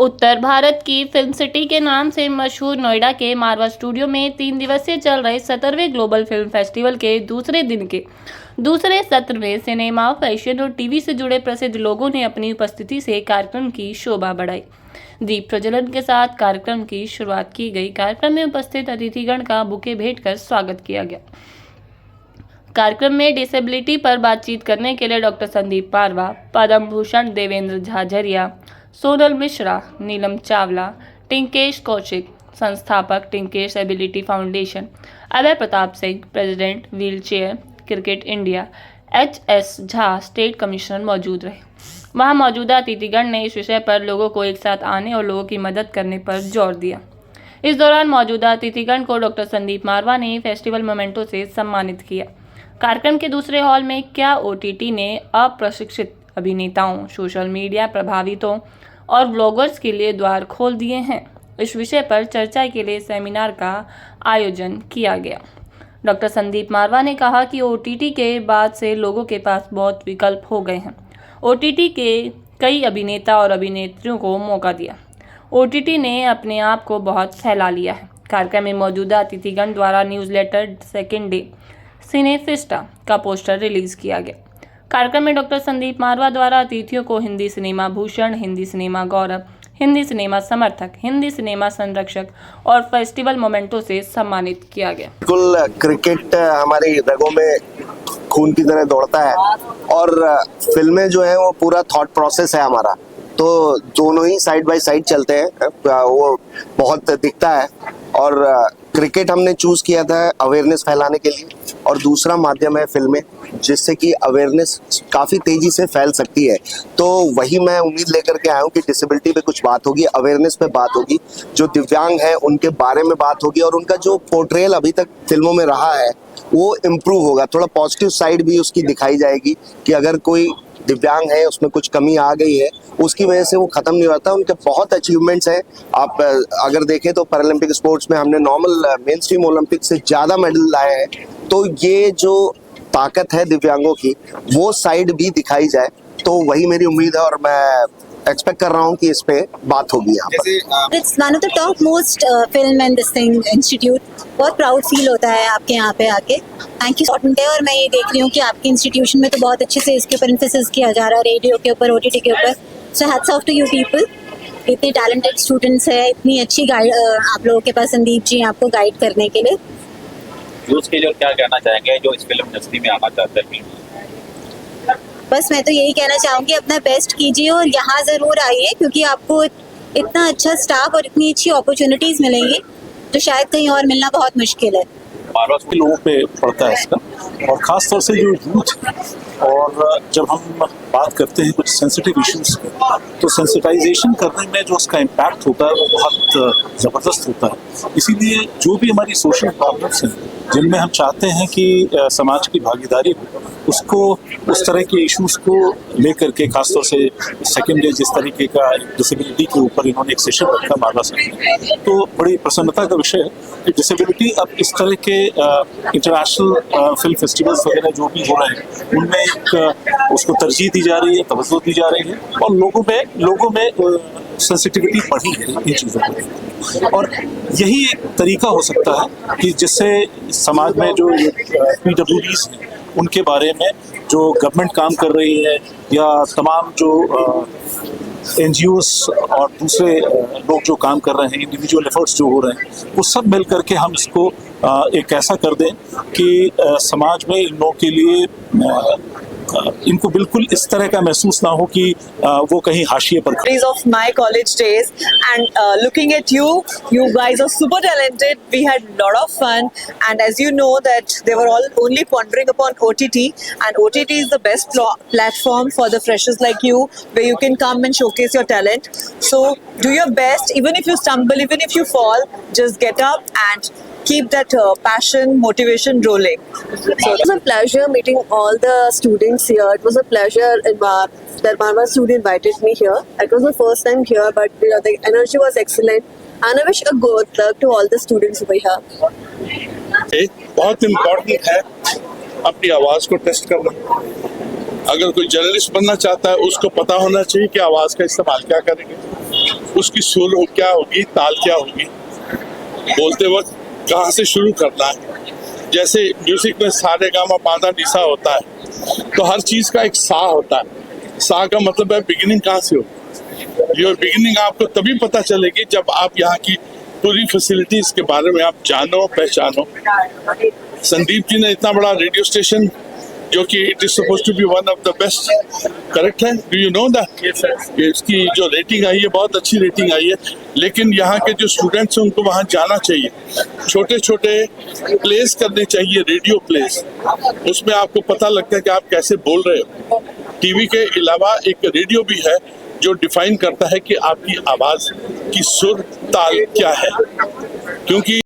उत्तर भारत की film city के नाम से मशहूर नोएडा के मारवा स्टूडियो में 3 दिवसीय चल रहे 17वें ग्लोबल फिल्म फेस्टिवल के दूसरे दिन के दूसरे सत्र में सिनेमा, फैशन और टीवी से जुड़े प्रसिद्ध लोगों ने अपनी उपस्थिति से कार्यक्रम की शोभा बढ़ाई। दीप प्रज्वलन के साथ कार्यक्रम की शुरुआत की गई। कार्यक्रम में उपस्थित अतिथिगण का बुके भेंट कर स्वागत किया गया। कार्यक्रम में डिसेबिलिटी पर बातचीत करने के लिए डॉक्टर संदीप मारवा, पद्म भूषण देवेंद्र झाझरिया, सोनल मिश्रा, नीलम चावला, टिंकेश कौशिक, संस्थापक Tinkesh ability foundation, Abhay Pratap Singh, president wheel chair cricket India, HS Jha, state commissioner मौजूद रहे। वहां मौजूदा अतिथिगण ने इस विषय पर लोगों को एक साथ आने और लोगों की मदद करने पर जोर दिया। इस दौरान मौजूदा अतिथिगण को डॉक्टर संदीप मारवा ने फेस्टिवल मोमेंटो से सम्मानित किया। कार्यक्रम के दूसरे हॉल में क्या OTT ने अप्रशिक्षित अभिनेताओं, सोशल मीडिया प्रभावितों और ब्लॉगर्स के लिए द्वार खोल दिए हैं, इस विषय पर चर्चा के लिए सेमिनार का आयोजन किया गया। डॉक्टर संदीप मारवा ने कहा कि OTT के बाद से लोगों के पास बहुत विकल्प हो गए हैं। OTT के कई अभिनेता और अभिनेत्रियों को मौका दिया। OTT ने अपने आप को बहुत फैला लिया है। कार्यक्रम में मौजूदा अतिथिगण द्वारा न्यूज़लेटर सेकेंड डे सिनेफिस्टा का पोस्टर रिलीज किया गया। कार्यक्रम में डॉक्टर संदीप मारवा द्वारा अतिथियों को हिंदी सिनेमा भूषण, हिंदी सिनेमा गौरव, हिंदी सिनेमा समर्थक, हिंदी सिनेमा संरक्षक और फेस्टिवल मोमेंटो से सम्मानित किया गया। बिल्कुल, क्रिकेट हमारे रगों में खून की तरह दौड़ता है और फिल्में जो है वो पूरा थॉट प्रोसेस है हमारा, तो दोनों ही साइड बाय साइड चलते हैं, वो बहुत दिखता है। और क्रिकेट हमने चूज किया था अवेयरनेस फैलाने के लिए और दूसरा माध्यम है फिल्में, जिससे कि अवेयरनेस काफ़ी तेज़ी से फैल सकती है। तो वही मैं उम्मीद लेकर के आया हूँ कि डिसेबिलिटी पे कुछ बात होगी, अवेयरनेस पे बात होगी, जो दिव्यांग है उनके बारे में बात होगी और उनका जो पोर्ट्रेयल अभी तक फिल्मों में रहा है वो इम्प्रूव होगा। थोड़ा पॉजिटिव साइड भी उसकी दिखाई जाएगी कि अगर कोई दिव्यांग है, उसमें कुछ कमी आ गई है, उसकी वजह से वो खत्म नहीं होता। उनके बहुत अचीवमेंट्स हैं। आप अगर देखें तो पैरालंपिक स्पोर्ट्स में हमने नॉर्मल मेन स्ट्रीम ओलंपिक से ज़्यादा मेडल लाए हैं। तो ये जो ताकत है दिव्यांगों की, वो साइड भी दिखाई जाए, तो वही मेरी उम्मीद है और मैं एक्सपेक्ट कर रहा हूँ कि इस पे बात होगी यहाँ पर। It's one of the top most film and this thing institute. बहुत प्राउड फील होता है आपके यहाँ पे आके। थैंक यू सॉर्टेंट है। और मैं ये देख रही हूँ कि आपके इंस्टीट्यूशन में तो बहुत अच्छे से इसके ऊपर एम्फेसिस किया जा रहा है, रेडियो के ऊपर, OTT के ऊपर। So hats off to you people. इतने टैलेंटेड स्टूडेंट्स है, इतनी अच्छी गाइड आप लोगों के पास संदीप जी आपको गाइड करने के लिए। यूथ के लिए क्या कहना चाहेंगे जो इस फिल्म इंडस्ट्री में आना चाहते हैं? बस मैं तो यही कहना चाहूँगी, अपना बेस्ट कीजिए और यहाँ ज़रूर आइए, क्योंकि आपको इतना अच्छा स्टाफ और इतनी अच्छी अपॉर्चुनिटीज़ मिलेंगी जो शायद कहीं और मिलना बहुत मुश्किल है। मारवा के लोगों पे पड़ता है इसका, और ख़ास तौर से जो यूथ है। और जब हम बात करते हैं कुछ सेंसिटिव इश्यूज की, तो सेंसिटाइजेशन करने में जो उसका इम्पैक्ट होता है वो बहुत ज़बरदस्त होता है। इसीलिए जो भी हमारी सोशल प्रॉब्लम्स हैं जिनमें हम चाहते हैं कि समाज की भागीदारी हो, उसको उस तरह के इश्यूज को लेकर के, खासतौर से सेकेंड डे जिस तरीके का डिसेबिलिटी के ऊपर इन्होंने एक सेशन रखा मारवा से, तो बड़ी प्रसन्नता का विषय है कि डिसेबिलिटी अब इस तरह के इंटरनेशनल फिल्म फेस्टिवल्स वगैरह जो भी हो रहे हैं उनमें एक उसको तरजीह दी जा रही है, तवज्जो दी जा रही है और लोगों में सेंसिटिविटी बढ़ी है इन चीज़ों को। और यही एक तरीका हो सकता है कि जिससे समाज में जो PWDs हैं उनके बारे में जो गवर्नमेंट काम कर रही है या तमाम जो NGOs और दूसरे लोग जो काम कर रहे हैं, इंडिविजुअल एफर्ट्स जो हो रहे हैं, वो सब मिल करके हम इसको एक ऐसा कर दें कि समाज में इन लोगों के लिए इनको बिल्कुल इस तरह का महसूस ना हो कि वो कहीं हाशिए पर। Of my college days, and looking at you guys are super talented. We had a lot of fun, and as you know that they were all only pondering upon OTT, and OTT is the best platform for the freshers like you, where you can come and showcase your talent. So do your best, even if you stumble, even if you fall, just get up and keep that passion, motivation rolling. So it was a pleasure meeting all the students here. It was a pleasure that Marwa student invited me here. It was the first time here, but the energy was excellent. And I wish a good luck to all the students over here. बहुत important है अपनी आवाज़ को test करना। अगर कोई journalist बनना चाहता है उसको पता होना चाहिए कि आवाज़ का इस्तेमाल क्या करेंगे। उसकी सुर क्या होगी, ताल क्या होगी, बोलते वक्त कहाँ से शुरू करना है। जैसे म्यूजिक में सारे गामा पादा निसा होता है, तो हर चीज का एक सा होता है। सा का मतलब है बिगिनिंग कहाँ से हो। ये बिगिनिंग आपको तभी पता चलेगी जब आप यहाँ की पूरी फैसिलिटीज के बारे में आप जानो पहचानो। संदीप जी ने इतना बड़ा रेडियो स्टेशन, जो कि it is suppose to be one of the best, correct है? Do you know that? इसकी जो रेटिंग आई है बहुत अच्छी रेटिंग आई है, लेकिन यहाँ के जो स्टूडेंट्स हैं उनको वहाँ जाना चाहिए। छोटे छोटे प्लेस करने चाहिए, रेडियो प्लेस, उसमें आपको पता लगता है कि आप कैसे बोल रहे हो। टीवी के अलावा एक रेडियो भी है जो डिफाइन करता है कि आपकी आवाज की सुर ताल क्या है, क्योंकि